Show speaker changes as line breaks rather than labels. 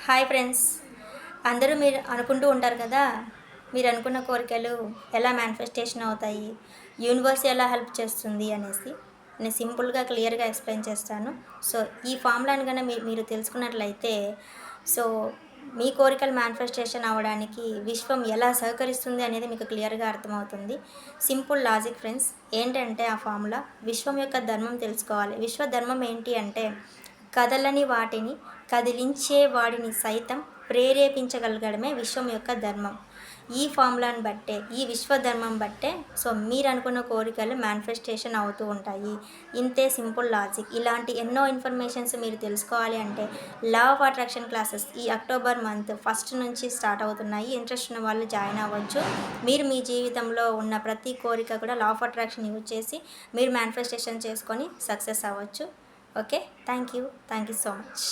Hi friends, అందరూ మీరు అనుకుంటూ ఉంటారు కదా, మీరు అనుకున్న కోరికలు ఎలా మేనిఫెస్టేషన్ అవుతాయి, యూనివర్స్ ఎలా హెల్ప్ చేస్తుంది అనేసి నేను సింపుల్గా క్లియర్గా ఎక్స్ప్లెయిన్ చేస్తాను. సో ఈ ఫార్ములాని కన్నా మీరు తెలుసుకున్నట్లయితే సో మీ కోరికలు మేనిఫెస్టేషన్ అవ్వడానికి విశ్వం ఎలా సహకరిస్తుంది అనేది మీకు క్లియర్గా అర్థమవుతుంది. Simple logic friends. ఏంటంటే ఆ ఫార్ములా విశ్వం యొక్క ధర్మం తెలుసుకోవాలి. విశ్వ ధర్మం ఏంటి అంటే కదలని వాటిని కదిలించే వాడిని సైతం ప్రేరేపించగలగడమే విశ్వం యొక్క ధర్మం. ఈ ఫార్ములాని బట్టే, ఈ విశ్వధర్మం బట్టే సో మీరు అనుకున్న కోరికలు మేనిఫెస్టేషన్ అవుతూ ఉంటాయి. ఇంతే సింపుల్ లాజిక్. ఇలాంటి ఎన్నో ఇన్ఫర్మేషన్స్ మీరు తెలుసుకోవాలి అంటే లా ఆఫ్ అట్రాక్షన్ క్లాసెస్ ఈ అక్టోబర్ మంత్ ఫస్ట్ నుంచి స్టార్ట్ అవుతున్నాయి. ఇంట్రెస్ట్ ఉన్న వాళ్ళు జాయిన్ అవ్వచ్చు. మీరు మీ జీవితంలో ఉన్న ప్రతి కోరిక కూడా లా ఆఫ్ అట్రాక్షన్ యూజ్ చేసి మీరు మేనిఫెస్టేషన్ చేసుకొని సక్సెస్ అవ్వచ్చు. Okay, thank you so much.